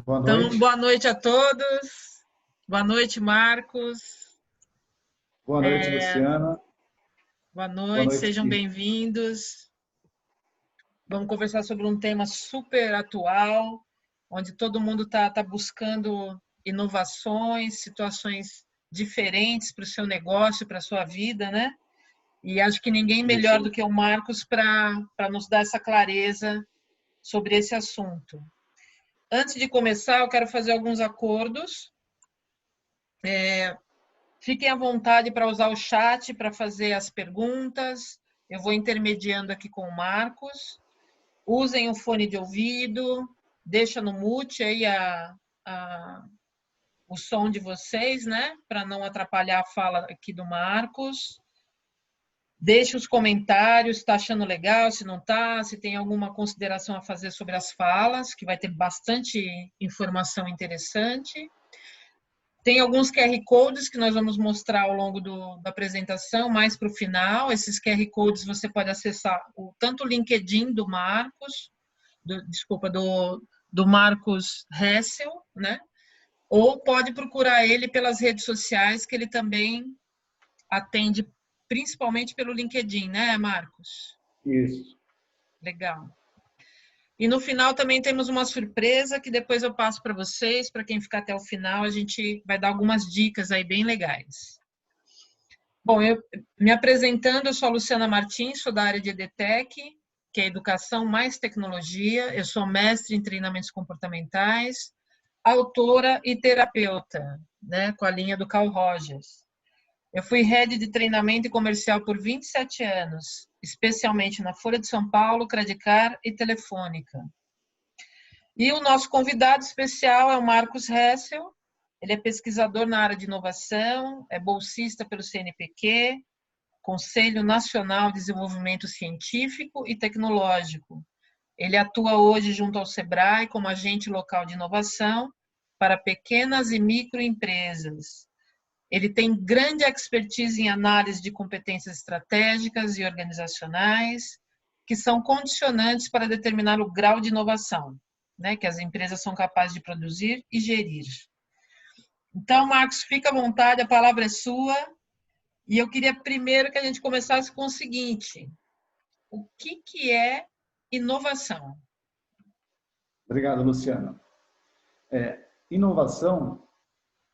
Boa Então, noite. boa noite a todos. Boa noite, Marcos. Boa noite, Luciana. Boa Boa noite, noite, sejam Gui. bem-vindos. Vamos conversar sobre um tema super atual, onde todo mundo está buscando inovações, situações diferentes para o seu negócio, para a sua vida, né? E acho que ninguém melhor do que o Marcos para nos dar essa clareza sobre esse assunto. Antes de começar, eu quero fazer alguns acordos. Fiquem à vontade para usar o chat para fazer as perguntas. Eu vou intermediando aqui com o Marcos. Usem o fone de ouvido, deixa no mute aí o som de vocês, né? Para não atrapalhar a fala aqui do Marcos. Deixe os comentários, se está achando legal, se não está, se tem alguma consideração a fazer sobre as falas, que vai ter bastante informação interessante. Tem alguns QR Codes que nós vamos mostrar ao longo da apresentação, mais para o final. Esses QR Codes você pode acessar tanto o LinkedIn do Marcos, do Marcos Hessel, né? Ou pode procurar ele pelas redes sociais, que ele também atende principalmente pelo LinkedIn, né, Marcos? Isso. Legal. E no final também temos uma surpresa que depois eu passo para vocês, para quem ficar até o final, a gente vai dar algumas dicas aí bem legais. Bom, me apresentando, eu sou a Luciana Martins, sou da área de EDTech, que é Educação mais Tecnologia, eu sou mestre em treinamentos comportamentais, autora e terapeuta, né, com a linha do Carl Rogers. Eu fui head de treinamento e comercial por 27 anos, especialmente na Folha de São Paulo, Credicar e Telefônica. E o nosso convidado especial é o Marcos Hessel. Ele é pesquisador na área de inovação, é bolsista pelo CNPq, Conselho Nacional de Desenvolvimento Científico e Tecnológico. Ele atua hoje junto ao SEBRAE como agente local de inovação para pequenas e microempresas. Ele tem grande expertise em análise de competências estratégicas e organizacionais, que são condicionantes para determinar o grau de inovação, né, que as empresas são capazes de produzir e gerir. Então, Marcos, fica à vontade, a palavra é sua. E eu queria primeiro que a gente começasse com o seguinte: o que é inovação? Obrigado, Luciana. Inovação,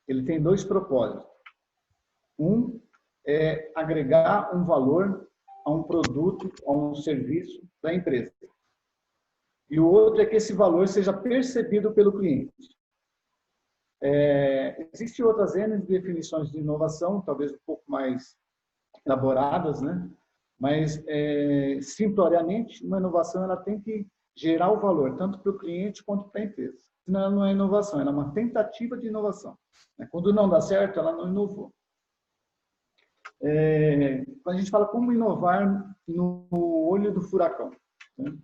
ele tem dois propósitos. Um é agregar um valor a um produto, a um serviço da empresa. E o outro é que esse valor seja percebido pelo cliente. Existem outras N definições de inovação, talvez um pouco mais elaboradas, né? Mas, simploriamente, uma inovação ela tem que gerar o valor, tanto para o cliente quanto para a empresa. Senão ela não é inovação, ela é uma tentativa de inovação. Quando não dá certo, ela não inovou. Quando a gente fala como inovar no olho do furacão, né?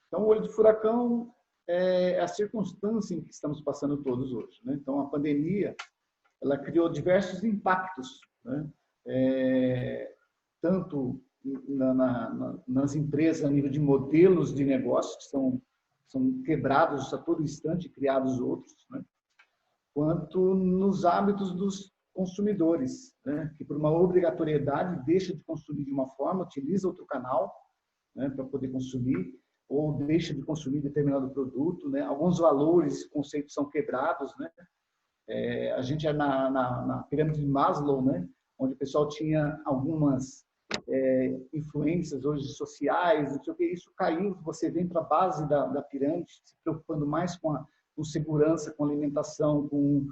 Então, o olho do furacão é a circunstância em que estamos passando todos hoje, né? Então, a pandemia, ela criou diversos impactos, né? Tanto nas empresas a nível de modelos de negócio, que são quebrados a todo instante, criados outros, né? Quanto nos hábitos dos consumidores, né? Que por uma obrigatoriedade deixa de consumir de uma forma, utiliza outro canal, né, para poder consumir, ou deixa de consumir determinado produto, né? Alguns valores, conceitos são quebrados, né? A gente é na pirâmide de Maslow, né? Onde o pessoal tinha algumas influências hoje sociais, não sei o que, isso caiu, você vem para a base da pirâmide, se preocupando mais com segurança, com alimentação, com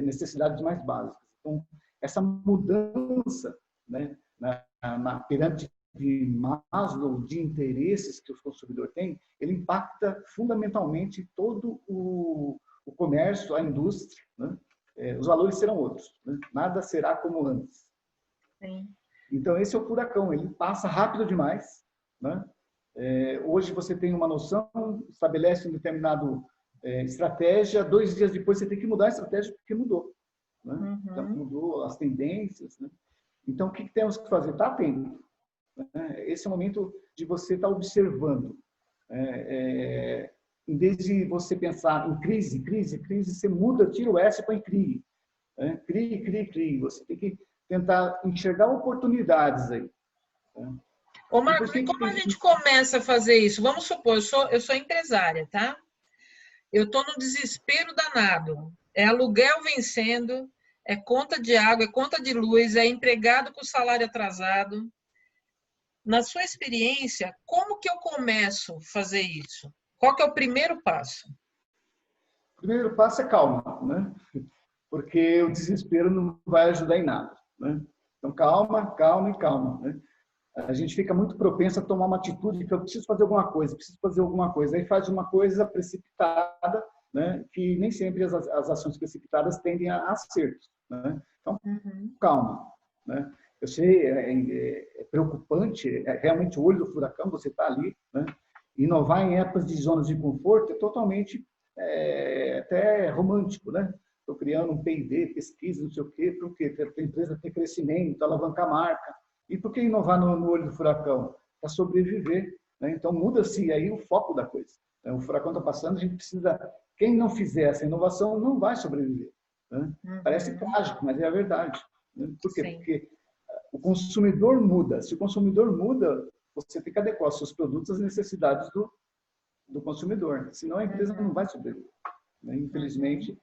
necessidades mais básicas. Então, essa mudança, né, na pirâmide de Maslow, de interesses que o consumidor tem, ele impacta fundamentalmente todo o comércio, a indústria, né? Os valores serão outros, né? Nada será como antes. Sim. Então, esse é o furacão, ele passa rápido demais, né? Hoje você tem uma noção, estabelece um determinado estratégia, 2 dias depois você tem que mudar a estratégia porque mudou, né? Uhum. Então, mudou as tendências, né? Então, o que temos que fazer? Estar atento, né? Esse é o momento de você estar observando. em vez de você pensar em crise, você muda, tira o S e põe CRI. Né? CRI. Você tem que tentar enxergar oportunidades aí. Né? Ô, Marcos, e como a gente começa a fazer isso? Vamos supor, eu sou empresária, tá? Eu estou no desespero danado. É aluguel vencendo, é conta de água, é conta de luz, é empregado com salário atrasado. Na sua experiência, como que eu começo a fazer isso? Qual que é o primeiro passo? O primeiro passo é calma, né? Porque o desespero não vai ajudar em nada. Né? Então, calma. Né? A gente fica muito propenso a tomar uma atitude que eu preciso fazer alguma coisa. Aí faz uma coisa precipitada, né? Que nem sempre as ações precipitadas tendem a acertos. Né? Então, calma. Né? Eu sei, é preocupante, é realmente o olho do furacão, você está ali. Né? Inovar em épocas de zonas de conforto é totalmente até romântico, né? Estou criando um P&D, pesquisa, não sei o quê, para a empresa ter crescimento, alavancar a marca. E por que inovar no olho do furacão? Para sobreviver. Né? Então, muda-se aí o foco da coisa. O furacão está passando, a gente precisa... Quem não fizer essa inovação não vai sobreviver. Né? Parece trágico, mas é a verdade. Né? Por quê? Sim. Porque o consumidor muda. Se o consumidor muda, você tem que adequar os seus produtos às necessidades do consumidor. Senão a empresa não vai sobreviver. Né? Infelizmente,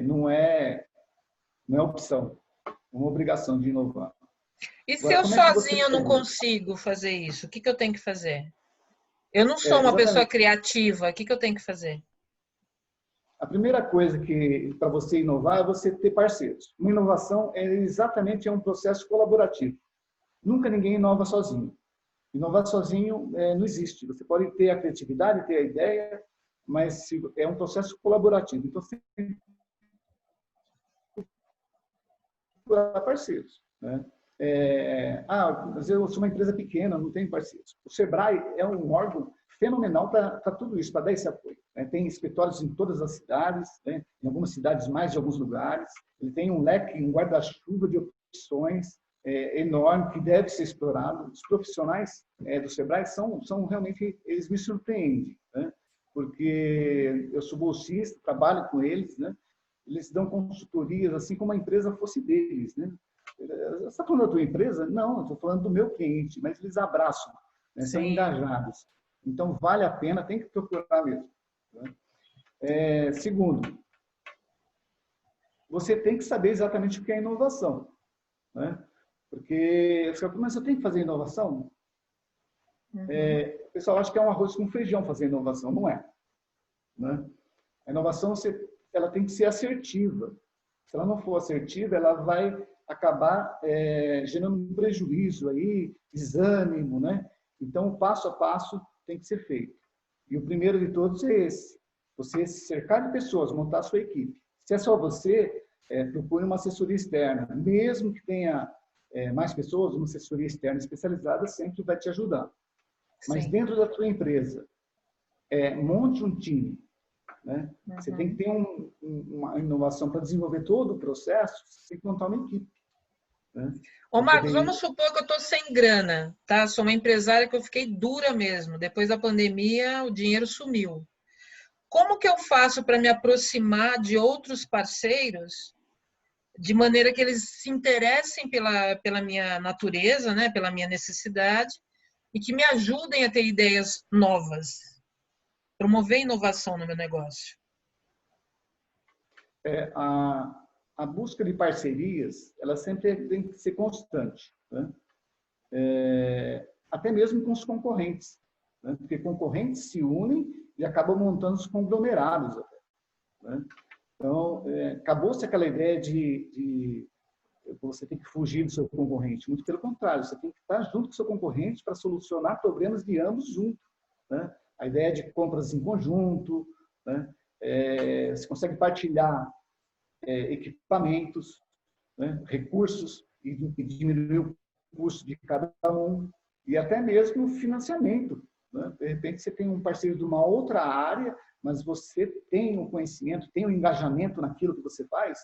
não é opção. É uma obrigação de inovar. E se eu sozinho não consigo fazer isso? O que eu tenho que fazer? Eu não sou uma pessoa criativa. O que eu tenho que fazer? A primeira coisa que para você inovar é você ter parceiros. Uma inovação exatamente um processo colaborativo. Nunca ninguém inova sozinho. Inovar sozinho não existe. Você pode ter a criatividade, ter a ideia, mas é um processo colaborativo. Então, você tem que procurar parceiros. Né? Mas eu sou uma empresa pequena, não tenho parceiros. O Sebrae é um órgão fenomenal para tudo isso, para dar esse apoio. Né? Tem escritórios em todas as cidades, né? Em algumas cidades mais de alguns lugares. Ele tem um leque, um guarda-chuva de opções enorme que deve ser explorado. Os profissionais do Sebrae são realmente, eles me surpreendem, né? Porque eu sou bolsista, trabalho com eles, né? Eles dão consultorias assim como a empresa fosse deles, né? Você está falando da tua empresa? Não, eu estou falando do meu cliente, mas eles abraçam, né? São engajados. Então, vale a pena, tem que procurar mesmo. Né? Segundo, você tem que saber exatamente o que é inovação. Né? Porque você fala, mas eu tenho que fazer inovação? O pessoal acha que é um arroz com feijão fazer inovação. Não é. Né? A inovação ela tem que ser assertiva. Se ela não for assertiva, ela vai acabar gerando um prejuízo, aí, desânimo. Né? Então, o passo a passo tem que ser feito. E o primeiro de todos é esse. Você se cercar de pessoas, montar a sua equipe. Se é só você, procure uma assessoria externa. Mesmo que tenha mais pessoas, uma assessoria externa especializada sempre vai te ajudar. Mas dentro da tua empresa, monte um time. Né? Você tem que ter uma inovação para desenvolver todo o processo, você tem que montar uma equipe. Né? Ô, Marcos, vamos supor que eu estou sem grana, tá? Sou uma empresária que eu fiquei dura mesmo. Depois da pandemia, o dinheiro sumiu. Como que eu faço para me aproximar de outros parceiros de maneira que eles se interessem pela minha natureza, né? Pela minha necessidade e que me ajudem a ter ideias novas, promover inovação no meu negócio? A busca de parcerias, ela sempre tem que ser constante. Né? Até mesmo com os concorrentes. Né? Porque concorrentes se unem e acabam montando os conglomerados. Até, né? Então, acabou-se aquela ideia de você tem que fugir do seu concorrente. Muito pelo contrário, você tem que estar junto com o seu concorrente para solucionar problemas de ambos juntos. Né? A ideia de compras em conjunto, né? Você consegue partilhar equipamentos, né? Recursos e diminuir o custo de cada um e até mesmo financiamento. Né? De repente, você tem um parceiro de uma outra área, mas você tem o conhecimento, tem o engajamento naquilo que você faz,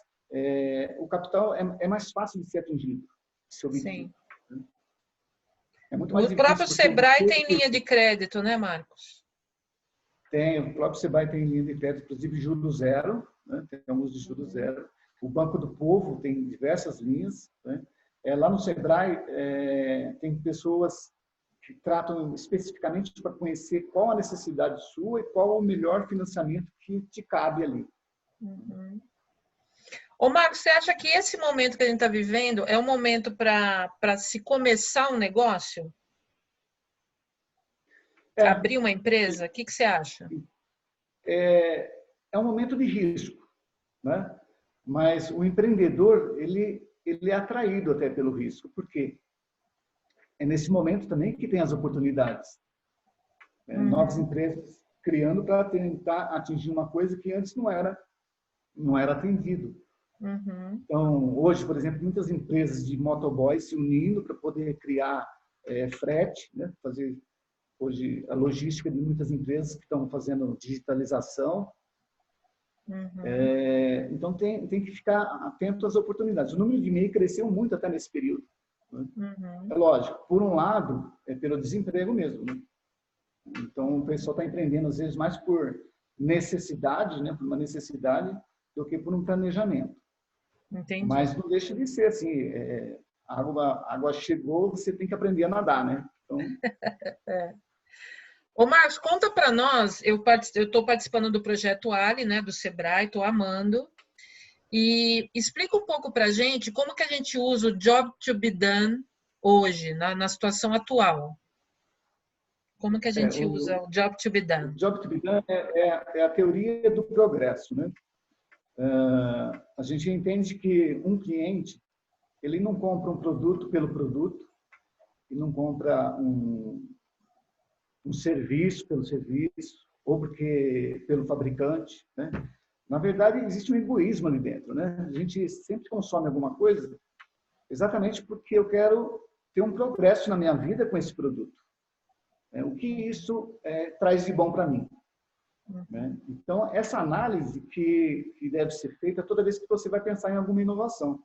o capital é mais fácil de ser atingido. Sim. É muito mais o próprio Sebrae tem linha de crédito, né, Marcos? Tem, o próprio Sebrae tem linha de crédito, inclusive juros zero, né? Temos de juros zero. O Banco do Povo tem diversas linhas, né? Lá no Sebrae tem pessoas que tratam especificamente para conhecer qual a necessidade sua e qual o melhor financiamento que te cabe ali. Uhum. Ô, Marcos, você acha que esse momento que a gente está vivendo é um momento para se começar um negócio? Abrir uma empresa? O que você acha? É um momento de risco, né? Mas o empreendedor, ele é atraído até pelo risco. Por quê? É nesse momento também que tem as oportunidades. Novas empresas criando para tentar atingir uma coisa que antes não era atendido. Uhum. Então, hoje, por exemplo, muitas empresas de motoboy se unindo para poder criar frete, né? Fazer hoje a logística de muitas empresas que estão fazendo digitalização. Uhum. Então, tem que ficar atento às oportunidades. O número de MEI cresceu muito até nesse período. Né? Uhum. É lógico, por um lado, é pelo desemprego mesmo. Né? Então, o pessoal está empreendendo, às vezes, mais por necessidade, né? Por uma necessidade, do que por um planejamento. Entendi. Mas não deixa de ser assim, a água chegou, você tem que aprender a nadar, né? Então... Ô, Marcos, conta para nós, eu estou participando do projeto Ali, né, do Sebrae, estou amando, e explica um pouco para a gente como que a gente usa o Job to be Done hoje, na situação atual. Como que a gente usa o Job to be Done? O Job to be Done é a teoria do progresso, né? A gente entende que um cliente, ele não compra um produto pelo produto, ele não compra um serviço pelo serviço, ou porque pelo fabricante, né? Na verdade, existe um egoísmo ali dentro, né? A gente sempre consome alguma coisa exatamente porque eu quero ter um progresso na minha vida com esse produto. O que isso traz de bom para mim? Né? Então, essa análise que deve ser feita toda vez que você vai pensar em alguma inovação.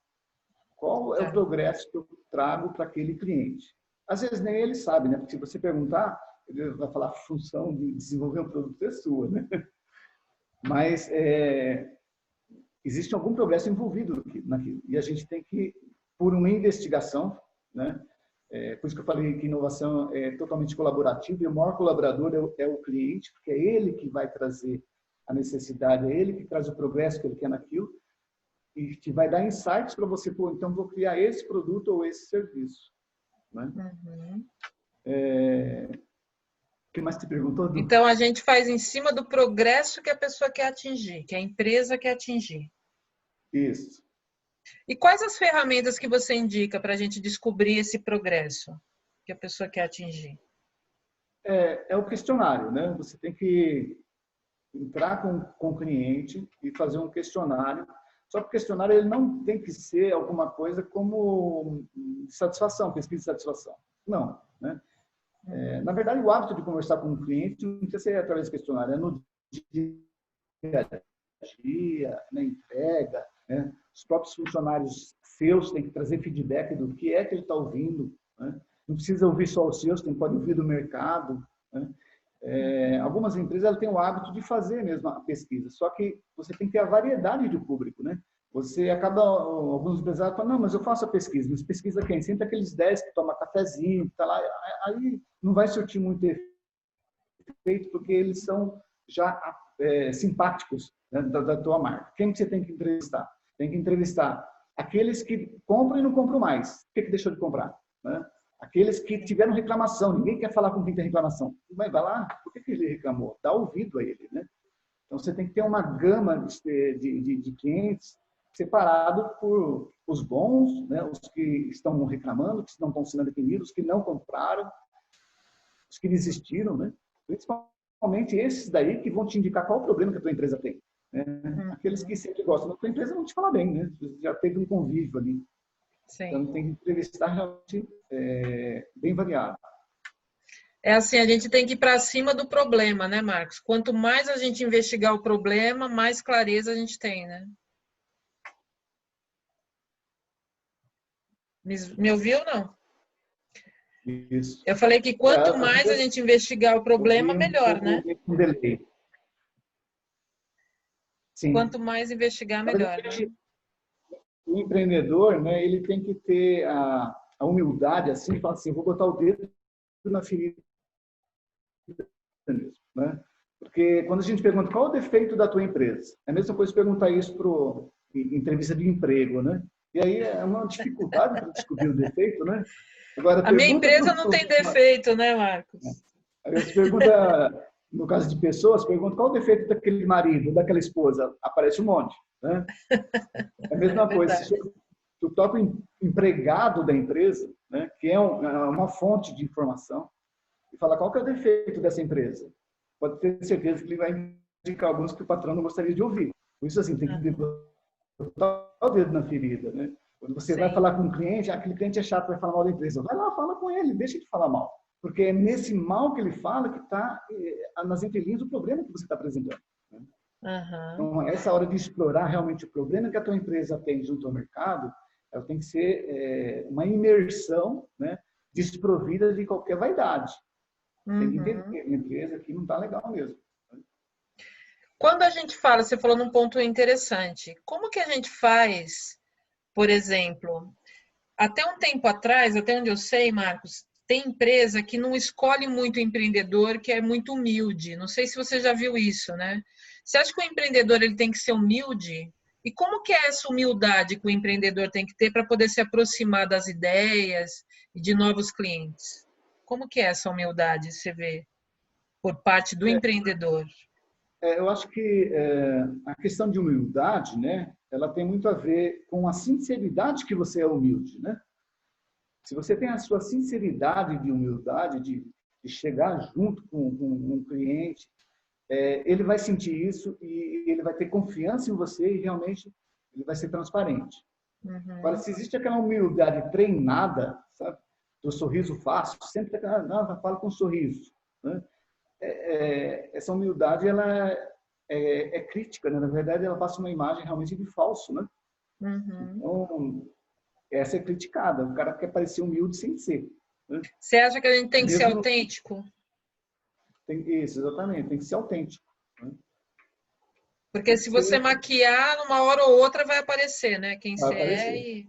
Qual é o progresso que eu trago para aquele cliente? Às vezes nem ele sabe, né? Porque se você perguntar, ele vai falar a função de desenvolver um produto é sua, né? Mas existe algum progresso envolvido naquilo. E a gente tem que, por uma investigação, né? Por isso que eu falei que inovação é totalmente colaborativa e o maior colaborador é o cliente, porque é ele que vai trazer a necessidade, é ele que traz o progresso que ele quer naquilo e te vai dar insights para você, pô, então vou criar esse produto ou esse serviço. Né? Uhum. O que mais te perguntou? Então, a gente faz em cima do progresso que a pessoa quer atingir, que a empresa quer atingir. Isso. E quais as ferramentas que você indica para a gente descobrir esse progresso que a pessoa quer atingir? É o questionário, né? Você tem que entrar com o cliente e fazer um questionário. Só que o questionário ele não tem que ser alguma coisa como satisfação, pesquisa de satisfação. Não, né? Na verdade, o hábito de conversar com o cliente não precisa ser através do questionário, é no dia a dia, na entrega, né? Os próprios funcionários seus têm que trazer feedback do que é que ele está ouvindo, né? Não precisa ouvir só os seus, pode ouvir do mercado, né? Algumas empresas elas têm o hábito de fazer mesmo a pesquisa, só que você tem que ter a variedade de público, né? Você acaba, alguns empresários falam, não, mas eu faço a pesquisa, mas pesquisa quem? Sempre aqueles 10 que tomam cafezinho, que tá lá, aí não vai surtir muito efeito, porque eles são já simpáticos, né, da tua marca. Quem que você tem que entrevistar? Tem que entrevistar aqueles que compram e não compram mais. Por que deixou de comprar? Né? Aqueles que tiveram reclamação. Ninguém quer falar com quem tem reclamação. Vai lá, por que ele reclamou? Dá ouvido a ele. Né? Então, você tem que ter uma gama de clientes separado por os bons, né? Os que estão reclamando, que não estão sendo atendidos, os que não compraram, os que desistiram. Né? Principalmente esses daí que vão te indicar qual o problema que a tua empresa tem. Né? Aqueles que sempre gostam da tua empresa vão te falar bem, né? Já teve um convívio ali. Sim. Então, tem que entrevistar realmente bem variado. É assim, a gente tem que ir para cima do problema, né, Marcos? Quanto mais a gente investigar o problema, mais clareza a gente tem, né? Me ouviu ou não? Isso. Eu falei que quanto mais a gente investigar o problema, melhor, né? Um delay. Quanto mais investigar, melhor. Né? O empreendedor, né, ele tem que ter a humildade, assim, falar assim, vou botar o dedo na ferida mesmo, né? Porque quando a gente pergunta qual é o defeito da tua empresa, é a mesma coisa perguntar isso para entrevista de emprego, né? E aí é uma dificuldade para descobrir o defeito, né? Agora, a minha empresa não tem defeito, né, Marcos? Aí você pergunta, no caso de pessoas, pergunta qual o defeito daquele marido, daquela esposa, aparece um monte, né? É a mesma coisa, se tu toca o empregado da empresa, né, que é uma fonte de informação, e fala qual que é o defeito dessa empresa. Pode ter certeza que ele vai indicar alguns que o patrão não gostaria de ouvir. Por isso, assim, tem que botar o dedo na ferida, né? Quando você vai falar com um cliente, aquele cliente é chato, vai falar mal da empresa. Vai lá, fala com ele, deixa ele falar mal. Porque é nesse mal que ele fala que está nas entrelinhas o problema que você está apresentando. Né? Então, essa hora de explorar realmente o problema que a tua empresa tem junto ao mercado, ela tem que ser uma imersão, né, desprovida de qualquer vaidade. Tem que entender que a empresa aqui não está legal mesmo. Quando a gente fala, você falou num ponto interessante, como que a gente faz, por exemplo, até um tempo atrás, até onde eu sei, Marcos, tem empresa que não escolhe muito o empreendedor, que é muito humilde. Não sei se você já viu isso, né? Você acha que o empreendedor ele tem que ser humilde? E como que é essa humildade que o empreendedor tem que ter para poder se aproximar das ideias e de novos clientes? Como que é essa humildade, você vê, por parte do empreendedor? Eu acho que a questão de humildade, né, ela tem muito a ver com a sinceridade que você é humilde, né? Se você tem a sua sinceridade de humildade, de chegar junto com um cliente, ele vai sentir isso e ele vai ter confiança em você e realmente ele vai ser transparente. Agora, se existe aquela humildade treinada, sabe, do sorriso fácil, sempre fala com um sorriso, né? Essa humildade ela é crítica, né? Na verdade, ela passa uma imagem realmente de falso, né? Então, essa é criticada. O cara quer parecer humilde sem ser. Né? Você acha que a gente tem que ser autêntico? Isso, exatamente. Tem que ser autêntico. Né? Porque se você maquiar, numa hora ou outra vai aparecer, né? Quem você é e...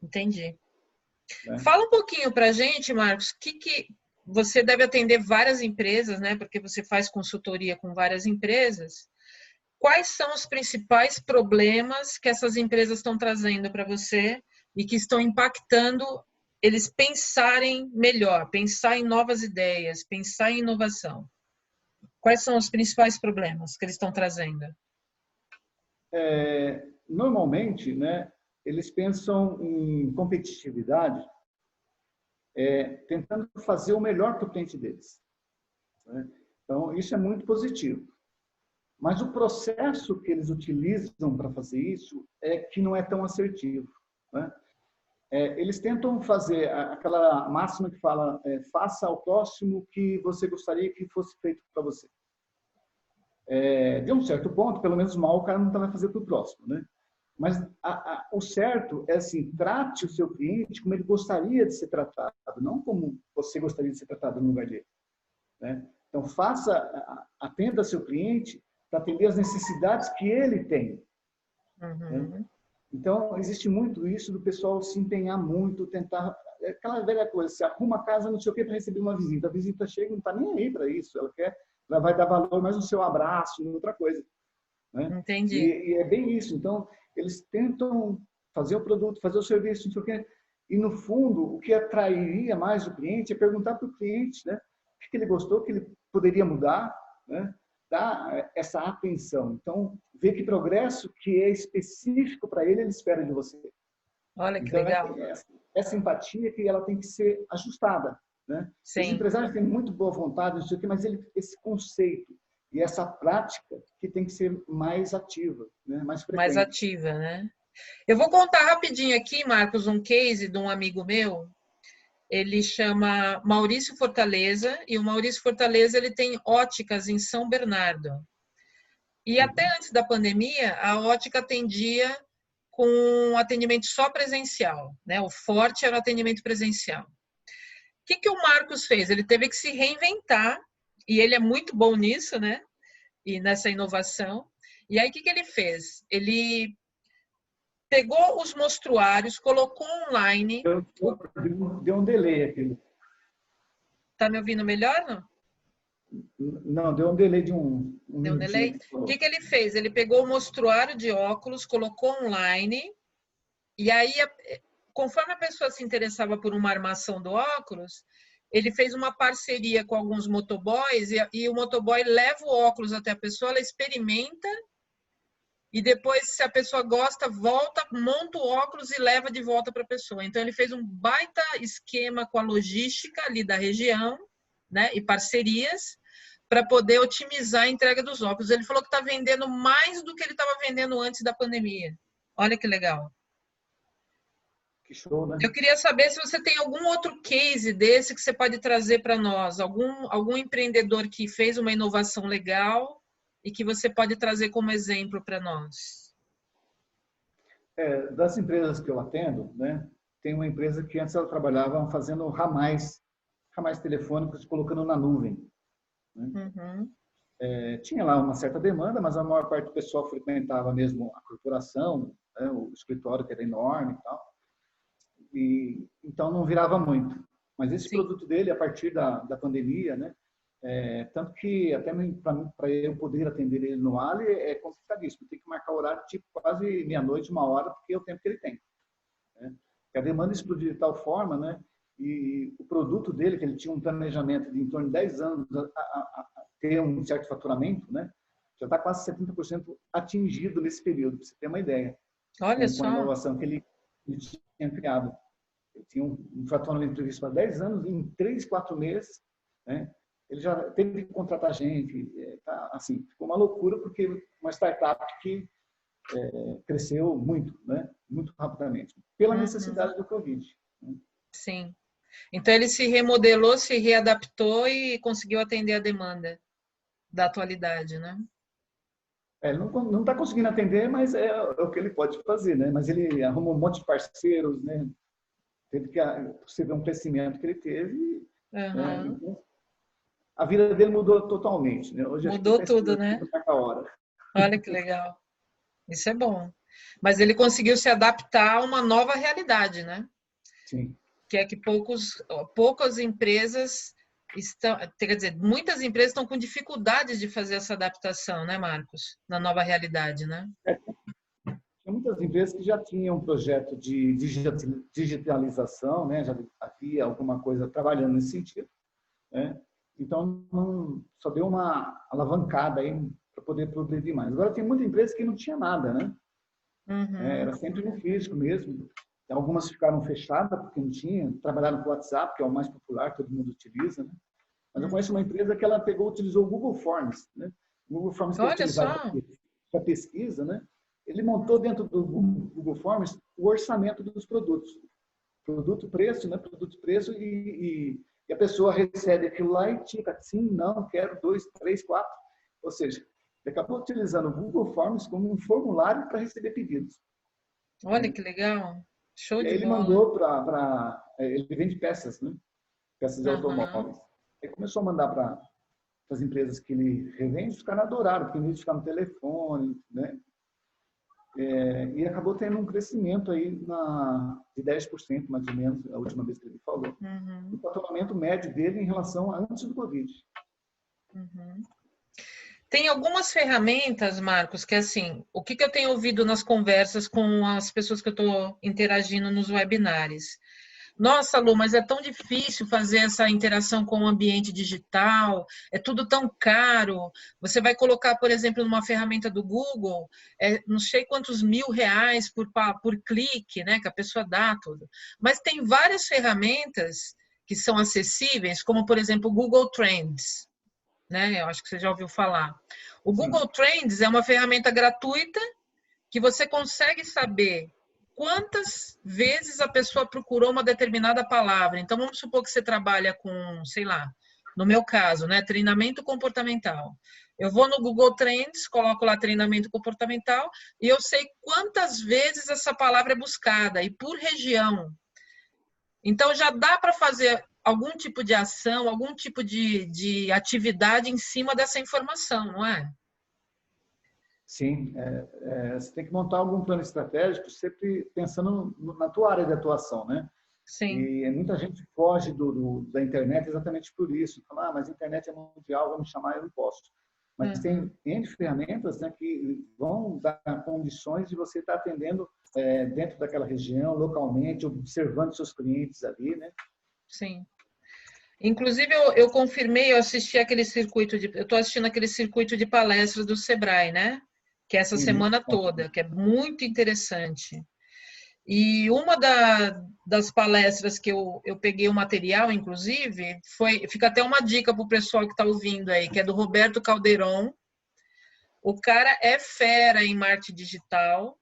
Entendi. Fala um pouquinho pra gente, Marcos, que você deve atender várias empresas, né? Porque você faz consultoria com várias empresas. Quais são os principais problemas que essas empresas estão trazendo para você e que estão impactando eles pensarem melhor, pensar em novas ideias, pensar em inovação? Quais são os principais problemas que eles estão trazendo? Normalmente, né, eles pensam em competitividade, tentando fazer o melhor para o cliente deles. Né? Então, isso é muito positivo. Mas o processo que eles utilizam para fazer isso é que não é tão assertivo. Né? Eles tentam fazer aquela máxima que fala faça ao próximo o que você gostaria que fosse feito para você. De um certo ponto, pelo menos mal, o cara não vai fazer para o próximo. Né? Mas o certo é assim, trate o seu cliente como ele gostaria de ser tratado, não como você gostaria de ser tratado no lugar dele. Né? Então, atenda seu cliente para atender as necessidades que ele tem. Né? Então, existe muito isso do pessoal se empenhar muito, tentar... Aquela velha coisa, se arruma a casa, não sei o que, para receber uma visita. A visita chega e não está nem aí para isso. Ela vai dar valor mais no seu abraço, em outra coisa. Né? Entendi. E é bem isso. Então, eles tentam fazer o produto, fazer o serviço, não sei o que. E, no fundo, o que atrairia mais o cliente é perguntar para o cliente, né, o que ele gostou, o que ele poderia mudar, né? Dar essa atenção. Então, ver que progresso que é específico para ele espera de você. Olha que então, legal. Essa empatia que ela tem que ser ajustada. Né? Os empresários têm muito boa vontade, não sei o quê, mas esse conceito e essa prática que tem que ser mais ativa, né? Mais frequente. Mais ativa, né? Eu vou contar rapidinho aqui, Marcos, um case de um amigo meu. Ele chama Maurício Fortaleza, e o Maurício Fortaleza ele tem óticas em São Bernardo. E até antes da pandemia, a ótica atendia com atendimento só presencial, né? O forte era o atendimento presencial. O que o Marcos fez? Ele teve que se reinventar, e ele é muito bom nisso, né? e nessa inovação. E aí, o que ele fez? Ele pegou os mostruários, colocou online... Deu um delay aqui. Tá me ouvindo melhor, não? Não, deu um delay de um Deu um delay? minutinho. O que ele fez? Ele pegou o mostruário de óculos, colocou online, e aí, conforme a pessoa se interessava por uma armação do óculos, ele fez uma parceria com alguns motoboys, e o motoboy leva o óculos até a pessoa, ela experimenta, e depois, se a pessoa gosta, volta, monta o óculos e leva de volta para a pessoa. Então, ele fez um baita esquema com a logística ali da região, né, e parcerias, para poder otimizar a entrega dos óculos. Ele falou que está vendendo mais do que ele estava vendendo antes da pandemia. Olha que legal. Que show, né? Eu queria saber se você tem algum outro case desse que você pode trazer para nós, algum empreendedor que fez uma inovação legal e que você pode trazer como exemplo para nós. Das empresas que eu atendo, né, tem uma empresa que antes ela trabalhava fazendo ramais telefônicos, colocando na nuvem. Né? Uhum. Tinha lá uma certa demanda, mas a maior parte do pessoal frequentava mesmo a corporação, né, o escritório que era enorme e tal. E, então não virava muito. Mas esse Sim. produto dele, a partir da pandemia, né, tanto que até para eu poder atender ele no Ali é complicadíssimo. Tem que marcar horário tipo quase meia-noite, 1 hora, porque é o tempo que ele tem. Né? A demanda explodiu de tal forma, né? E o produto dele, que ele tinha um planejamento de em torno de 10 anos a ter um certo faturamento, né? Já está quase 70% atingido nesse período, para você ter uma ideia. Olha com a só. inovação que ele tinha criado. Ele tinha um faturamento previsto para 10 anos, em 3, 4 meses, né? Ele já teve que contratar gente, tá, assim, ficou uma loucura, porque uma startup que cresceu muito, né? Muito rapidamente, pela necessidade do Covid. Né? Sim. Então, ele se remodelou, se readaptou e conseguiu atender a demanda da atualidade, né? Ele não está conseguindo atender, mas é o que ele pode fazer, né? Mas ele arrumou um monte de parceiros, né? Teve que você vê um crescimento que ele teve, né? Então, a vida dele mudou totalmente, né? Hoje mudou tudo, né? A hora. Olha que legal. Isso é bom. Mas ele conseguiu se adaptar a uma nova realidade, né? Sim. Que é que poucas empresas estão, quer dizer, muitas empresas estão com dificuldades de fazer essa adaptação, né, Marcos? Na nova realidade, né? Tinha muitas empresas que já tinham um projeto de digitalização, né? Já havia alguma coisa trabalhando nesse sentido, né? Então, só deu uma alavancada aí para poder progredir mais. Agora, tem muita empresa que não tinha nada, né? Era sempre no físico mesmo. Algumas ficaram fechadas porque não tinha, trabalharam com o WhatsApp, que é o mais popular, todo mundo utiliza, né? Mas eu conheço uma empresa que ela utilizou o Google Forms, né? O Google Forms que é utilizado para pesquisa, né? Ele montou dentro do Google Forms o orçamento dos produtos. Produto, preço, né? Produto, preço e a pessoa recebe aquilo lá e tica, sim, não, quero 2, 3, 4. Ou seja, ele acabou utilizando o Google Forms como um formulário para receber pedidos. Olha que legal. Show de bola. Ele mandou ele vende peças, né? Peças de automóveis. Ele começou a mandar para as empresas que ele revende, os caras adoraram, porque em vez de ficar no telefone, né? E acabou tendo um crescimento aí de 10%, mais ou menos, a última vez que ele falou. O faturamento médio dele em relação a antes do Covid. Tem algumas ferramentas, Marcos, que assim, o que eu tenho ouvido nas conversas com as pessoas que eu estou interagindo nos webinários? Nossa, Lu, mas é tão difícil fazer essa interação com o ambiente digital, é tudo tão caro. Você vai colocar, por exemplo, numa ferramenta do Google, não sei quantos R$ 1.000 por clique, né, que a pessoa dá tudo. Mas tem várias ferramentas que são acessíveis, como, por exemplo, o Google Trends, né? Eu acho que você já ouviu falar. O Google Trends é uma ferramenta gratuita que você consegue saber quantas vezes a pessoa procurou uma determinada palavra. Então, vamos supor que você trabalha com, sei lá, no meu caso, né, treinamento comportamental. Eu vou no Google Trends, coloco lá treinamento comportamental e eu sei quantas vezes essa palavra é buscada e por região. Então, já dá para fazer algum tipo de ação, algum tipo de atividade em cima dessa informação, não é? Sim, você tem que montar algum plano estratégico sempre pensando na tua área de atuação, né? Sim. E muita gente foge da internet exatamente por isso. Fala, mas a internet é mundial, vamos chamar, eu não posso. Mas tem N ferramentas, né, que vão dar condições de você estar atendendo dentro daquela região, localmente, observando seus clientes ali, né? Sim. Inclusive, eu confirmei, eu assisti aquele circuito eu estou assistindo aquele circuito de palestras do Sebrae, né? Que é essa semana toda, que é muito interessante. E uma das palestras que eu peguei o material, inclusive, fica até uma dica para o pessoal que está ouvindo aí, que é do Roberto Calderon. O cara é fera em marketing digital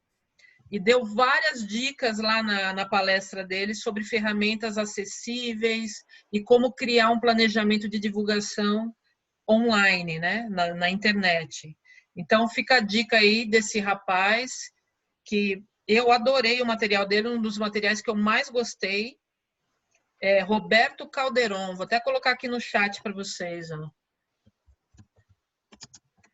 e deu várias dicas lá na palestra dele sobre ferramentas acessíveis e como criar um planejamento de divulgação online, né, na internet. Então, fica a dica aí desse rapaz que eu adorei o material dele, um dos materiais que eu mais gostei é Roberto Calderon. Vou até colocar aqui no chat para vocês. Ó.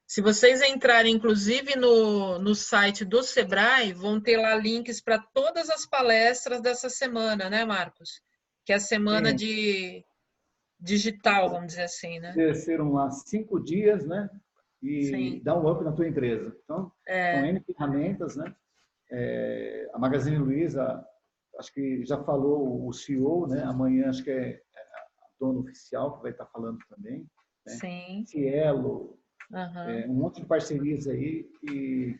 Se vocês entrarem, inclusive, no site do Sebrae, vão ter lá links para todas as palestras dessa semana, né, Marcos? Que é a semana de digital, vamos dizer assim, né? Serão lá 5 dias, né? E Sim. dá um up na tua empresa. Então, são N ferramentas, né? A Magazine Luiza, acho que já falou o CEO, né? Amanhã acho que é a dona oficial que vai estar falando também. Né? Sim. Cielo, um monte de parcerias aí que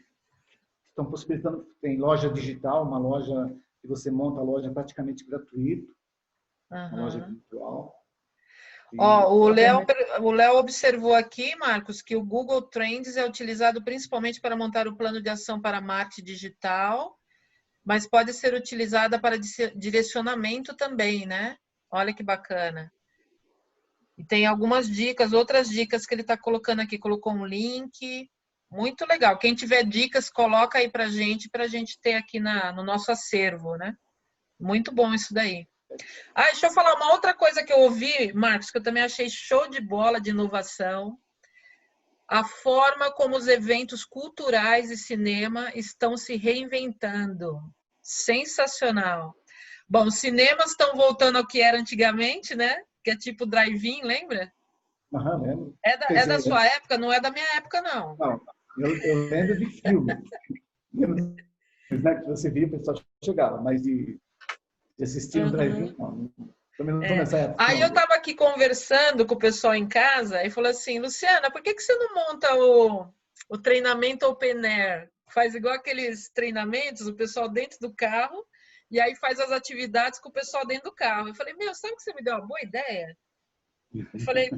estão possibilitando. Tem loja digital, uma loja que você monta a loja praticamente gratuito, uma loja virtual. Ó, o Léo observou aqui, Marcos, que o Google Trends é utilizado principalmente para montar o plano de ação para marketing digital, mas pode ser utilizada para direcionamento também, né? Olha que bacana. E tem algumas dicas, outras dicas que ele está colocando aqui. Colocou um link. Muito legal. Quem tiver dicas, coloca aí para a gente ter aqui no nosso acervo, né? Muito bom isso daí. Deixa eu falar uma outra coisa que eu ouvi, Marcos, que eu também achei show de bola de inovação. A forma como os eventos culturais e cinema estão se reinventando. Sensacional. Bom, os cinemas estão voltando ao que era antigamente, né? Que é tipo drive-in, lembra? Lembro. É da sua época? Não é da minha época, não. Não, eu lembro de filme. Lembro, né, que você via, o pessoal chegava, mas de assistir um drive-in, não. Também não estou nessa época. Aí eu estava aqui conversando com o pessoal em casa e falou assim, Luciana, por que você não monta o treinamento open air? Faz igual aqueles treinamentos, o pessoal dentro do carro, e aí faz as atividades com o pessoal dentro do carro. Eu falei, sabe que você me deu uma boa ideia? Eu falei,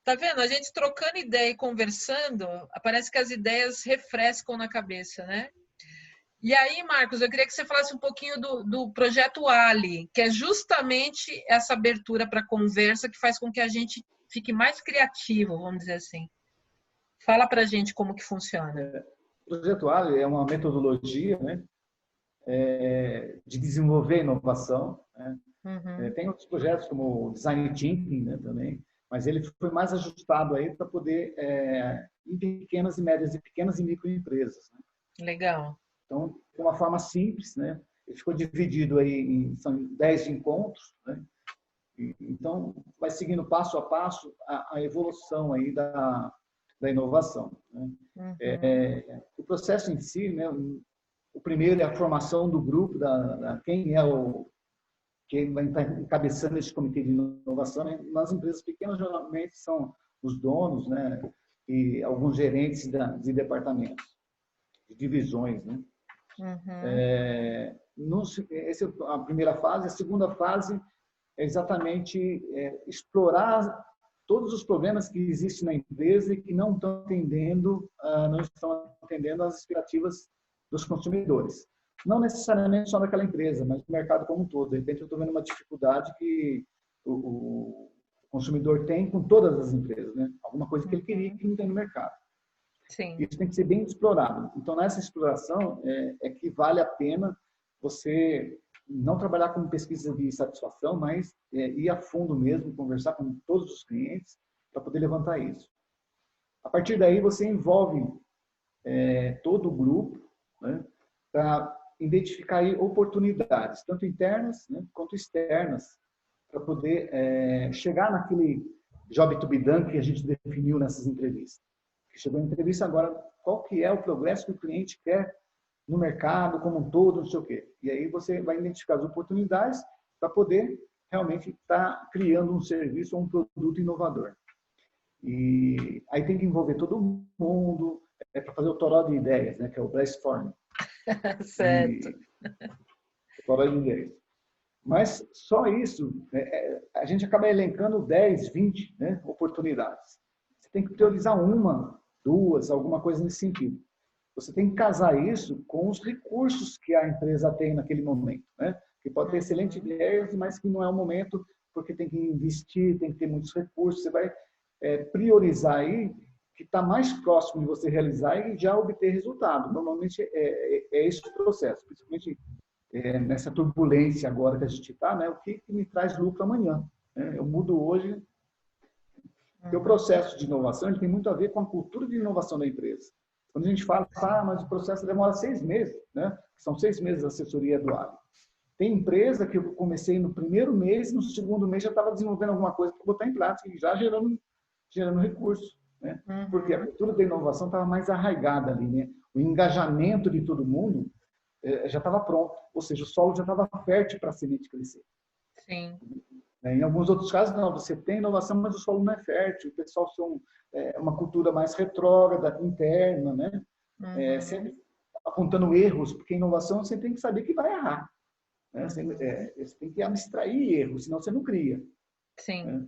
tá vendo? A gente trocando ideia e conversando, parece que as ideias refrescam na cabeça, né? E aí, Marcos, eu queria que você falasse um pouquinho do projeto Ali, que é justamente essa abertura para conversa que faz com que a gente fique mais criativo, vamos dizer assim. Fala para a gente como que funciona. O projeto Ali é uma metodologia, né, de desenvolver inovação. Né? Tem outros projetos como o Design Thinking, né, também, mas ele foi mais ajustado aí para poder em pequenas e médias e pequenas e microempresas. Né? Legal. Então, de uma forma simples, né? Ele ficou dividido aí são 10 encontros, né? Então, vai seguindo passo a passo a evolução aí da inovação. Né? O processo em si, né? O primeiro é a formação do grupo, quem vai estar encabeçando esse comitê de inovação. Né? Nas empresas pequenas, geralmente, são os donos, né? E alguns gerentes de departamentos, de divisões, né? Essa é a primeira fase. A segunda fase é exatamente explorar todos os problemas que existem na empresa e que não estão atendendo às expectativas dos consumidores. Não necessariamente só daquela empresa, mas do mercado como um todo. De repente, eu estou vendo uma dificuldade que o consumidor tem com todas as empresas, né? Alguma coisa que ele queria que não tem no mercado. Sim. Isso tem que ser bem explorado. Então, nessa exploração, é que vale a pena você não trabalhar com pesquisa de satisfação, mas ir a fundo mesmo, conversar com todos os clientes para poder levantar isso. A partir daí, você envolve todo o grupo, né, para identificar aí oportunidades, tanto internas, né, quanto externas, para poder chegar naquele job to be done que a gente definiu nessas entrevistas. Chegou a entrevista agora, qual que é o progresso que o cliente quer no mercado como um todo, não sei o quê. E aí você vai identificar as oportunidades para poder realmente estar criando um serviço ou um produto inovador. E aí tem que envolver todo mundo, para fazer o toró de ideias, né, que é o brainstorming. Certo. O toró de ideias. Mas só isso, a gente acaba elencando 10, 20, né, oportunidades. Você tem que priorizar uma, duas, alguma coisa nesse sentido. Você tem que casar isso com os recursos que a empresa tem naquele momento, né? Que pode ter excelentes ideias, mas que não é o momento, porque tem que investir, tem que ter muitos recursos. Você vai priorizar aí que está mais próximo de você realizar e já obter resultado. Normalmente é esse o processo, principalmente nessa turbulência agora que a gente está, né? O que me traz lucro amanhã? Né? Eu mudo hoje. Porque o processo de inovação ele tem muito a ver com a cultura de inovação da empresa. Quando a gente fala, mas o processo demora 6 meses, né? São 6 meses de assessoria do Ali. Tem empresa que eu comecei no primeiro mês, no segundo mês já estava desenvolvendo alguma coisa para botar em prática e já gerando recurso, né? Porque a cultura da inovação estava mais arraigada ali, né? O engajamento de todo mundo já estava pronto, ou seja, o solo já estava fértil para a semente crescer. Sim. Em alguns outros casos, não, você tem inovação, mas o solo não é fértil, o pessoal são uma cultura mais retrógrada, interna, né? Sempre apontando erros, porque inovação você tem que saber que vai errar. Né? Você tem que abstrair erros, senão você não cria. Sim. Né?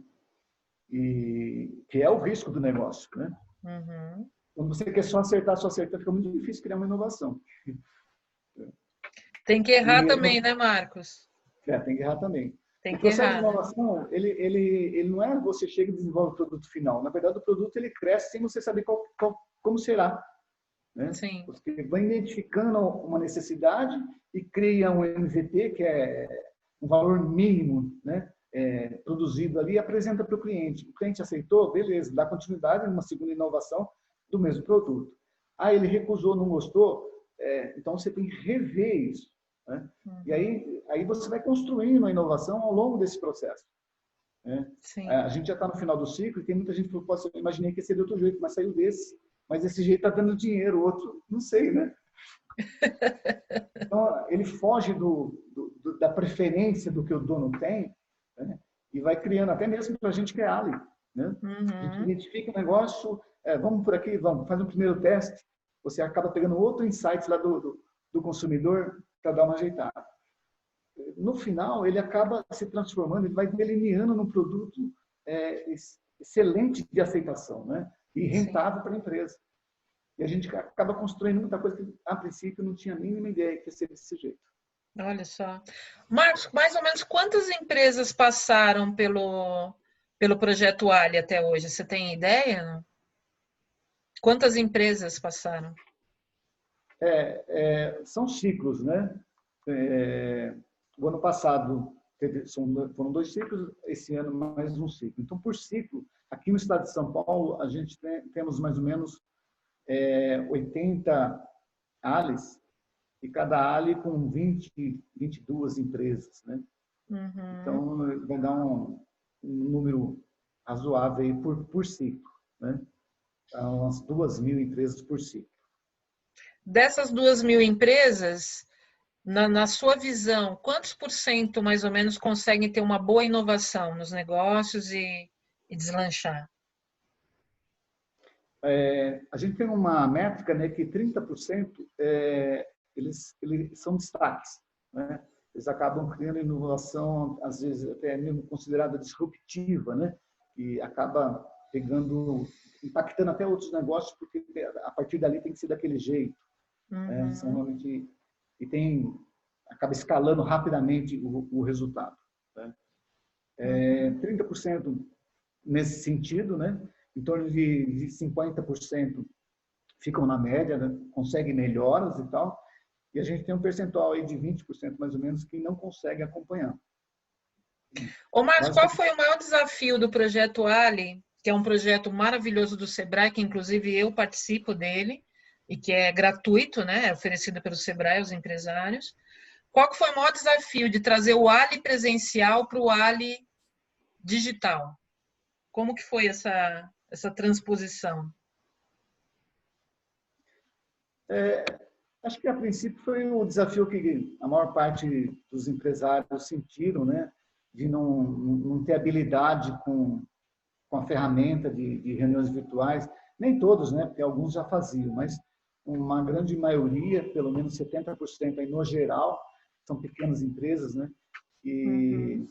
E que é o risco do negócio. Né? Quando você quer só acertar, fica muito difícil criar uma inovação. Tem que errar também, né, Marcos? Tem que errar também. Tem O que processo errar, de inovação, ele não é você chega e desenvolve o produto final. Na verdade, o produto ele cresce sem você saber como será. Né? Sim. Você vai identificando uma necessidade e cria um MVP, que é um valor mínimo, né? Produzido ali, e apresenta para o cliente. O cliente aceitou, beleza, dá continuidade numa segunda inovação do mesmo produto. Ele recusou, não gostou, então você tem que rever isso. Né? E aí você vai construindo a inovação ao longo desse processo. Né? A gente já está no final do ciclo e tem muita gente que falou, eu imaginei que ia ser de outro jeito, mas saiu desse. Mas esse jeito está dando dinheiro, o outro, não sei, né? Então, ele foge da preferência do que o dono tem, né? E vai criando, até mesmo para a gente que é ali. Né? A gente identifica um negócio, vamos por aqui, vamos, faz um primeiro teste, você acaba pegando outro insight lá do consumidor para dar uma ajeitada. No final, ele acaba se transformando, ele vai delineando num produto excelente de aceitação, né? E rentável para a empresa. E a gente acaba construindo muita coisa que, a princípio, não tinha a mínima ideia que ia ser desse jeito. Olha só. Marcos, mais ou menos quantas empresas passaram pelo projeto Ali até hoje? Você tem ideia? Não? Quantas empresas passaram? São ciclos, né? O ano passado foram 2 ciclos, esse ano mais um ciclo. Então, por ciclo, aqui no estado de São Paulo, a gente temos mais ou menos 80 ALIs, e cada ALI com 22 empresas. Né? Então, vai dar um número razoável aí por ciclo. Né? Umas 2.000 empresas por ciclo. Dessas 2.000 empresas, na sua visão, quantos por cento mais ou menos conseguem ter uma boa inovação nos negócios e deslanchar? A gente tem uma métrica, né, que 30% eles são destaques. Né? Eles acabam criando inovação, às vezes até mesmo considerada disruptiva, né? E acaba impactando até outros negócios, porque a partir dali tem que ser daquele jeito. Né? Acaba escalando rapidamente o resultado. Né? 30% nesse sentido, né? Em torno de 50% ficam na média, né? Conseguem melhoras e tal, e a gente tem um percentual aí de 20% mais ou menos que não consegue acompanhar. Ô, Marcos, qual foi o maior desafio do projeto Ali, que é um projeto maravilhoso do Sebrae, que inclusive eu participo dele, e que é gratuito, né? É oferecido pelo Sebrae aos empresários. Qual que foi o maior desafio de trazer o Ali presencial para o Ali digital? Como que foi essa transposição? Acho que a princípio foi o desafio que a maior parte dos empresários sentiram, né? De não ter habilidade com a ferramenta de reuniões virtuais. Nem todos, né? Porque alguns já faziam, mas uma grande maioria, pelo menos 70% aí no geral, são pequenas empresas, né? E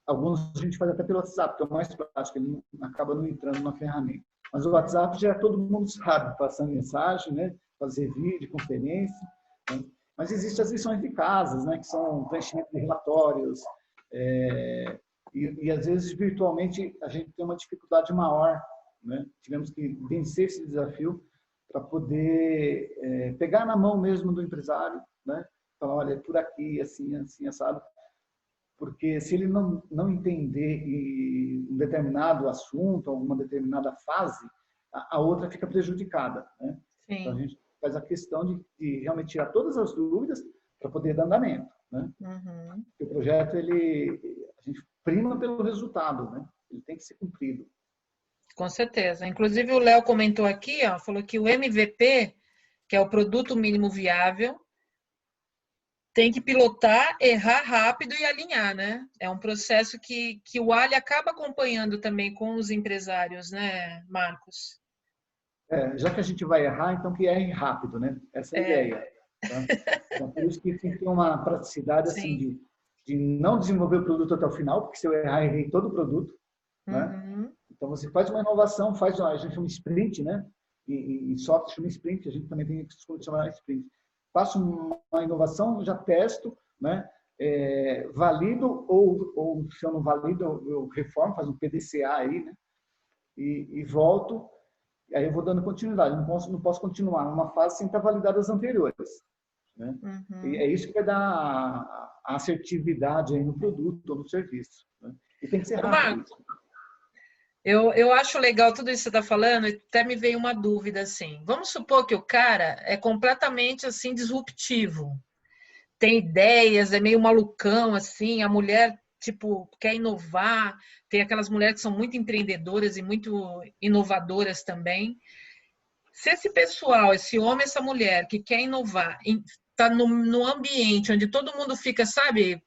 alguns a gente faz até pelo WhatsApp, que é o mais prático, ele acaba não entrando na ferramenta. Mas o WhatsApp já todo mundo sabe, passar mensagem, né? Fazer vídeo, conferência. Né? Mas existem as lições de casas, né? Que são preenchimento de relatórios. E às vezes, virtualmente, a gente tem uma dificuldade maior. Né? Tivemos que vencer esse desafio para poder pegar na mão mesmo do empresário, né? Falar, olha, é por aqui, assim, assim, assado. Porque se ele não entender um determinado assunto, alguma determinada fase, a outra fica prejudicada. Né? Então, a Sim. gente faz a questão de realmente tirar todas as dúvidas para poder dar andamento. Né? O projeto, a gente prima pelo resultado, né? Ele tem que ser cumprido. Com certeza. Inclusive, o Léo comentou aqui, ó, falou que o MVP, que é o produto mínimo viável, tem que pilotar, errar rápido e alinhar, né? É um processo que o Ali acaba acompanhando também com os empresários, né, Marcos? Já que a gente vai errar, então que erre rápido, né? Essa é a É, ideia. Tá? Então, por isso que tem que ter uma praticidade assim sim. de não desenvolver o produto até o final, porque se eu errar, errei todo o produto. Né? Uhum. Então, você faz uma inovação, a gente chama sprint, né? E software chama sprint, a gente também tem que chamar sprint. Faço uma inovação, já testo, né? Valido ou se eu não valido, eu reformo, faço um PDCA aí, né? E volto, e aí eu vou dando continuidade. Não posso continuar numa fase sem estar validadas as anteriores. Né? E é isso que vai dar a assertividade aí no produto ou no serviço. Né? E tem que ser Ô, rápido Marcos, isso. eu acho legal tudo isso que você está falando, e até me veio uma dúvida assim. Vamos supor que o cara é completamente assim disruptivo, tem ideias, é meio malucão assim, a mulher tipo quer inovar, tem aquelas mulheres que são muito empreendedoras e muito inovadoras também. Se esse pessoal, esse homem, essa mulher que quer inovar, está no ambiente onde todo mundo fica, sabe,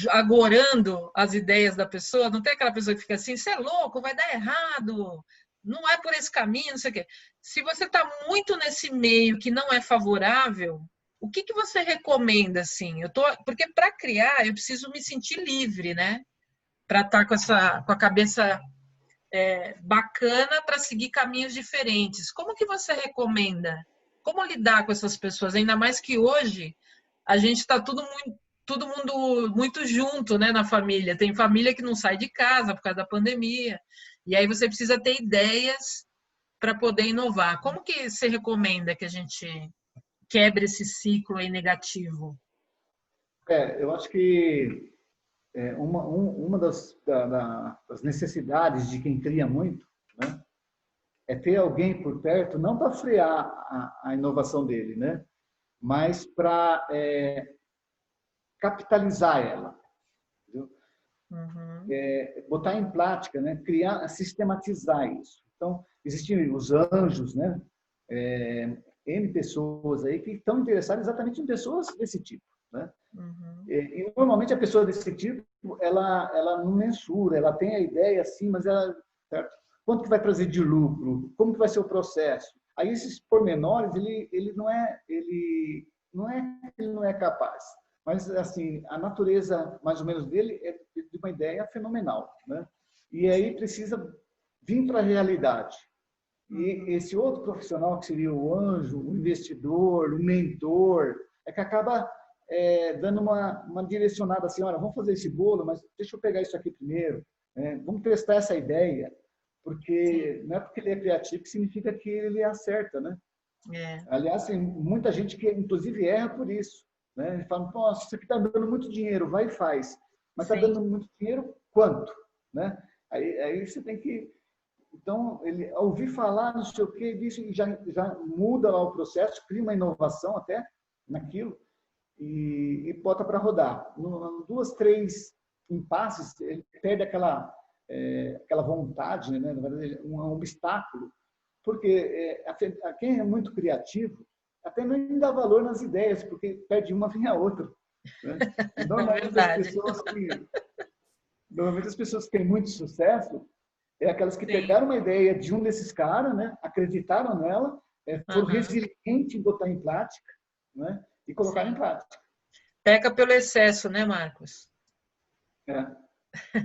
agorando as ideias da pessoa, não tem aquela pessoa que fica assim, você é louco, vai dar errado, não é por esse caminho, não sei o quê. Se você está muito nesse meio que não é favorável, o que, que você recomenda, assim? Porque para criar, eu preciso me sentir livre, né? Para estar com a cabeça bacana para seguir caminhos diferentes. Como que você recomenda? Como lidar com essas pessoas? Ainda mais que hoje a gente está todo mundo muito junto, né, na família. Tem família que não sai de casa por causa da pandemia. E aí você precisa ter ideias para poder inovar. Como que você recomenda que a gente quebre esse ciclo aí negativo? Eu acho que uma das necessidades de quem cria muito, né, é ter alguém por perto, não para frear a inovação dele, né, mas para capitalizar ela. Entendeu? Uhum. Botar em prática, né? Criar, sistematizar isso. Então, existem os anjos, né? N pessoas aí que estão interessadas exatamente em pessoas desse tipo, né? Uhum. E normalmente a pessoa desse tipo, ela não mensura, ela tem a ideia assim, mas ela, certo? Quanto que vai trazer de lucro? Como que vai ser o processo? Aí esses pormenores, ele não é capaz. Mas assim, a natureza mais ou menos dele é de uma ideia fenomenal, né? E aí precisa vir para a realidade. E Uhum. esse outro profissional que seria o anjo, o investidor, o mentor, é que acaba dando uma direcionada assim, olha, vamos fazer esse bolo, mas deixa eu pegar isso aqui primeiro, vamos testar essa ideia, Sim. porque não é porque ele é criativo que significa que ele acerta, né? É. Aliás, tem muita gente que, inclusive, erra por isso. Né? Ele fala, nossa, isso aqui está dando muito dinheiro, vai e faz. Mas está Sim. dando muito dinheiro, quanto? Né? Aí você tem que Então, ele, ao ouvir falar, não sei o que, disso, já muda lá o processo, cria uma inovação até naquilo e bota para rodar. Em 2, 3 impasses, ele perde aquela vontade, né? Na verdade, um obstáculo, porque quem é muito criativo até nem dá valor nas ideias, porque perde uma, vem a outra. Né? E normalmente as pessoas que têm muito sucesso é aquelas que pegaram uma ideia de um desses caras, né? Acreditaram nela, foram resilientes em botar em prática, né? E colocar em prática. Peca pelo excesso, né, Marcos? É.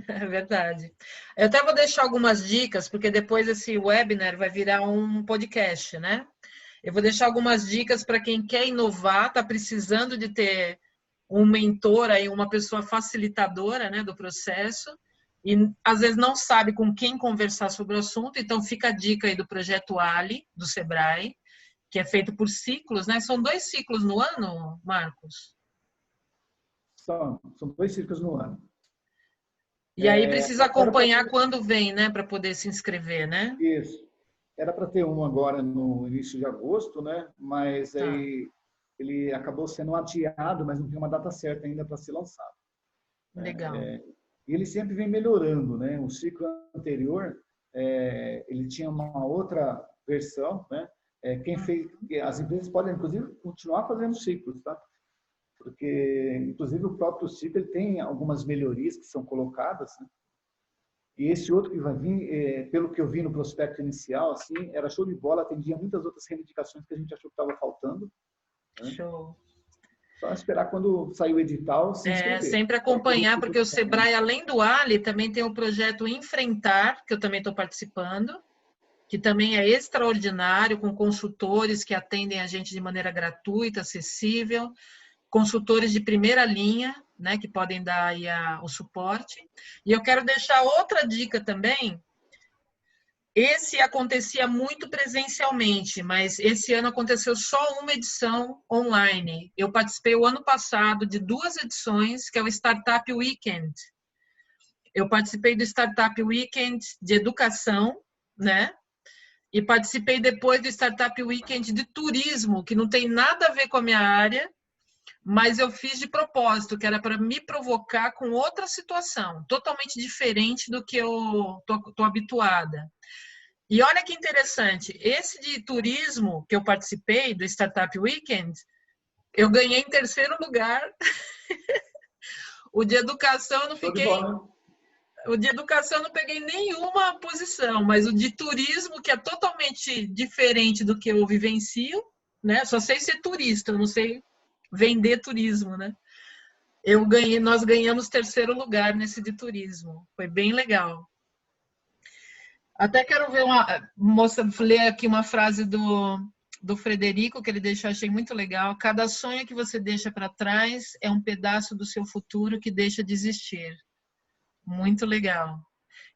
É verdade. Eu até vou deixar algumas dicas, porque depois esse webinar vai virar um podcast, né? Eu vou deixar algumas dicas para quem quer inovar, está precisando de ter um mentor aí, uma pessoa facilitadora, né, do processo, e às vezes não sabe com quem conversar sobre o assunto, então fica a dica aí do projeto Ali, do Sebrae, que é feito por ciclos, né? São 2 ciclos no ano, Marcos? São 2 ciclos no ano. E aí precisa acompanhar quando vem, né, para poder se inscrever, né? Isso. Era para ter um agora no início de agosto, né? Mas aí ele acabou sendo adiado, mas não tem uma data certa ainda para ser lançado. Legal. E ele sempre vem melhorando, né? O ciclo anterior, ele tinha uma outra versão, né? As empresas podem, inclusive, continuar fazendo ciclos, tá? Porque, inclusive, o próprio ciclo ele tem algumas melhorias que são colocadas, né? E esse outro que vai vir, pelo que eu vi no prospecto inicial, assim, era show de bola, atendia muitas outras reivindicações que a gente achou que estava faltando. Né? Show. Só esperar quando sair o edital se inscrever. Sempre acompanhar, porque o Sebrae, além do Ali, também tem o projeto Enfrentar, que eu também estou participando, que também é extraordinário, com consultores que atendem a gente de maneira gratuita, acessível, consultores de primeira linha, né, que podem dar aí o suporte. E eu quero deixar outra dica também. Esse acontecia muito presencialmente, mas esse ano aconteceu só uma edição online. Eu participei o ano passado de 2 edições, que é o Startup Weekend. Eu participei do Startup Weekend de educação, né? E participei depois do Startup Weekend de turismo, que não tem nada a ver com a minha área, mas eu fiz de propósito, que era para me provocar com outra situação, totalmente diferente do que eu tô habituada. E olha que interessante, esse de turismo que eu participei, do Startup Weekend, eu ganhei em 3º lugar. O de educação eu não fiquei... O de educação eu não peguei nenhuma posição, mas o de turismo, que é totalmente diferente do que eu vivencio, né? Só sei ser turista, eu não sei vender turismo, né? Nós ganhamos 3º lugar nesse de turismo. Foi bem legal. Até quero ver ler aqui uma frase do Frederico, que ele deixou, achei muito legal. Cada sonho que você deixa para trás é um pedaço do seu futuro que deixa de existir. Muito legal.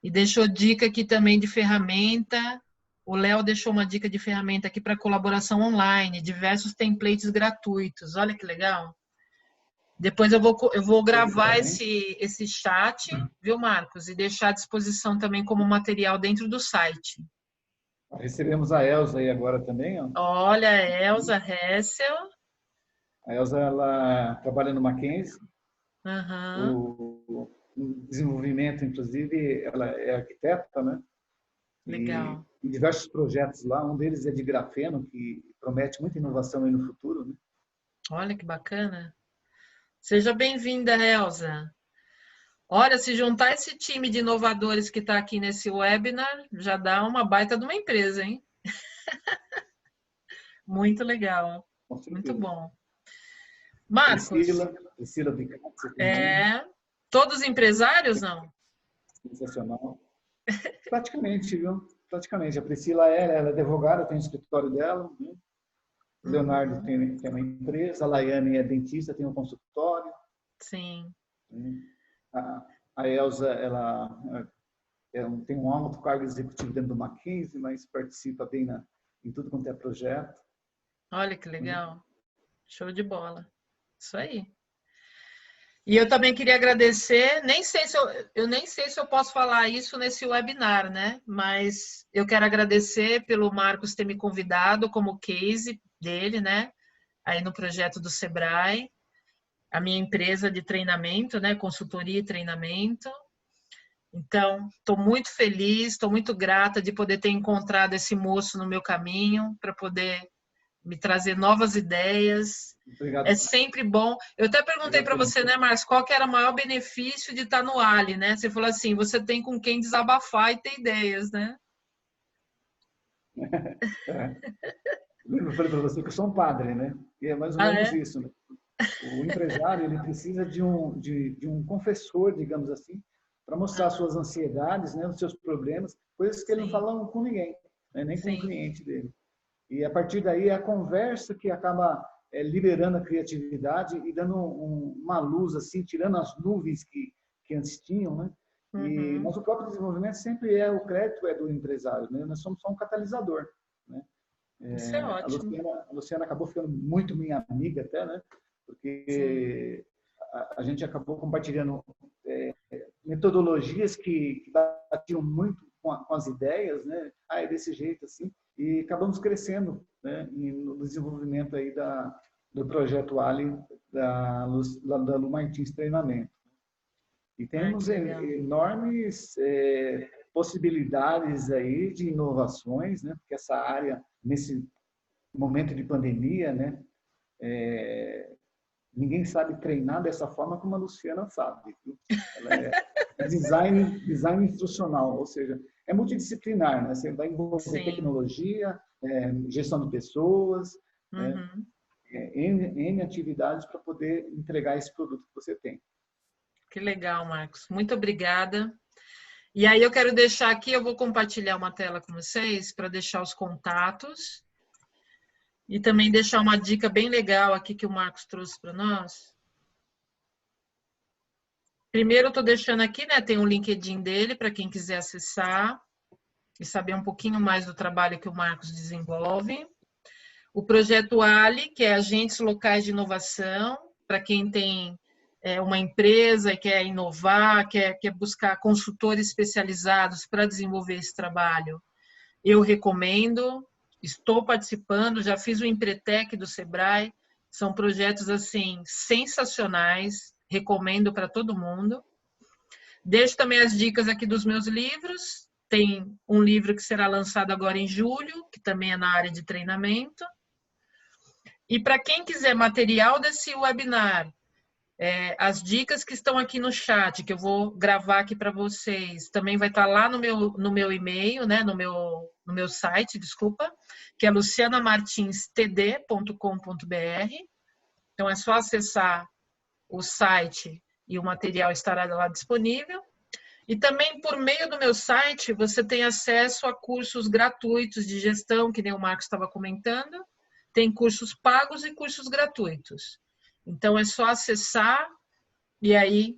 E deixou dica aqui também de ferramenta. O Léo deixou uma dica de ferramenta aqui para colaboração online, diversos templates gratuitos. Olha que legal. Depois eu vou gravar esse chat, viu, Marcos? E deixar à disposição também como material dentro do site. Recebemos a Elza aí agora também. Ó. Olha, a Elza Hessel. A Elza, ela trabalha no Mackenzie. Uhum. O desenvolvimento, inclusive, ela é arquiteta, né? Legal. E diversos projetos lá. Um deles é de grafeno, que promete muita inovação aí no futuro, né? Olha que bacana. Seja bem-vinda, Elza. Olha, se juntar esse time de inovadores que está aqui nesse webinar, já dá uma baita de uma empresa, hein? Muito legal. Muito bom. Marcos. Priscila Bicazzi. Todos empresários, não? Sensacional. Praticamente, viu? Praticamente. A Priscila ela é advogada, tem um escritório dela. Né? O Leonardo tem uma empresa. A Laiane é dentista, tem um consultório. Sim. A Elza, ela tem um alto cargo executivo dentro do Mackenzie, mas participa bem em tudo quanto é projeto. Olha que legal. Show de bola. Isso aí. E eu também queria agradecer, eu nem sei se eu posso falar isso nesse webinar, né? Mas eu quero agradecer pelo Marcos ter me convidado como case dele, né? Aí no projeto do Sebrae, a minha empresa de treinamento, né? Consultoria e treinamento. Então, estou muito feliz, estou muito grata de poder ter encontrado esse moço no meu caminho para poder me trazer novas ideias. Obrigado. É sempre bom. Eu até perguntei para você, né, Márcio, qual que era o maior benefício de estar no Ali, né? Você falou assim, você tem com quem desabafar e ter ideias, né? É. Eu falei para você que eu sou um padre, né? E é mais ou Ah, menos é? isso, né? O empresário ele precisa de um confessor, digamos assim, para mostrar Ah, suas ansiedades, né, os seus problemas, coisas que ele não sim, fala com ninguém, né, nem com o sim, cliente dele. E a partir daí é a conversa que acaba liberando a criatividade e dando uma luz assim, tirando as nuvens que antes tinham, né? uhum. Mas o próprio desenvolvimento sempre o crédito é do empresário, né? Nós somos só um catalisador, né? Isso é ótimo. A Luciana acabou ficando muito minha amiga até, né? Sim, Porque a gente acabou compartilhando metodologias que batiam muito com as ideias, né? Ah, é desse jeito assim, e acabamos crescendo, né? No desenvolvimento aí do projeto Ali da Lu Martins Treinamento. E ai, temos que legal. enormes possibilidades aí de inovações, né? Porque essa área nesse momento de pandemia, né? Ninguém sabe treinar dessa forma como a Luciana sabe. Viu? Ela é design instrucional, ou seja, é multidisciplinar, né? Você vai envolver Sim, tecnologia, gestão de pessoas, né? uhum. N atividades para poder entregar esse produto que você tem. Que legal, Marcos. Muito obrigada. E aí eu quero deixar aqui, eu vou compartilhar uma tela com vocês para deixar os contatos e também deixar uma dica bem legal aqui que o Marcos trouxe para nós. Primeiro eu estou deixando aqui, né? Tem um LinkedIn dele para quem quiser acessar e saber um pouquinho mais do trabalho que o Marcos desenvolve. O projeto Ali, que é Agentes Locais de Inovação, para quem tem uma empresa e quer inovar, quer buscar consultores especializados para desenvolver esse trabalho. Eu recomendo, estou participando, já fiz o Empretec do Sebrae, são projetos assim sensacionais, recomendo para todo mundo. Deixo também as dicas aqui dos meus livros. Tem um livro que será lançado agora em julho, que também é na área de treinamento. E para quem quiser material desse webinar, as dicas que estão aqui no chat, que eu vou gravar aqui para vocês, também vai estar lá no meu e-mail, né, no meu site, desculpa, que é lucianamartinstd.com.br. Então é só acessar o site e o material estará lá disponível. E também por meio do meu site você tem acesso a cursos gratuitos de gestão, que nem o Marcos estava comentando. Tem cursos pagos e cursos gratuitos. Então é só acessar e aí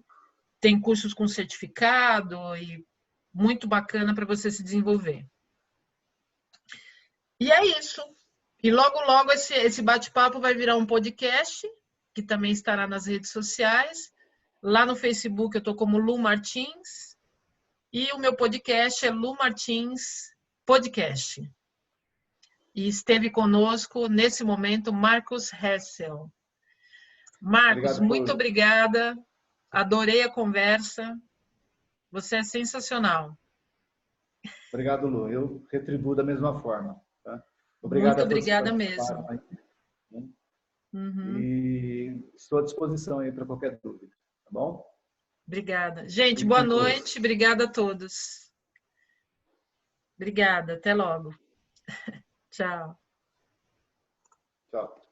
tem cursos com certificado e muito bacana para você se desenvolver. E é isso. E logo, logo esse bate-papo vai virar um podcast, que também estará nas redes sociais. Lá no Facebook eu estou como Lu Martins. E o meu podcast é Lu Martins Podcast. E esteve conosco, nesse momento, Marcos Hessel. Marcos, Obrigado muito por. obrigada. Adorei a conversa. Você é sensacional. Obrigado, Lu. Eu retribuo da mesma forma. Tá? Obrigado Muito a todos que obrigada participaram mesmo. aí, né? Uhum. E estou à disposição aí para qualquer dúvida, tá bom? Obrigada. Gente, Fique boa com Deus. noite. Obrigada a todos. Obrigada. Até logo. Tchau. Tchau.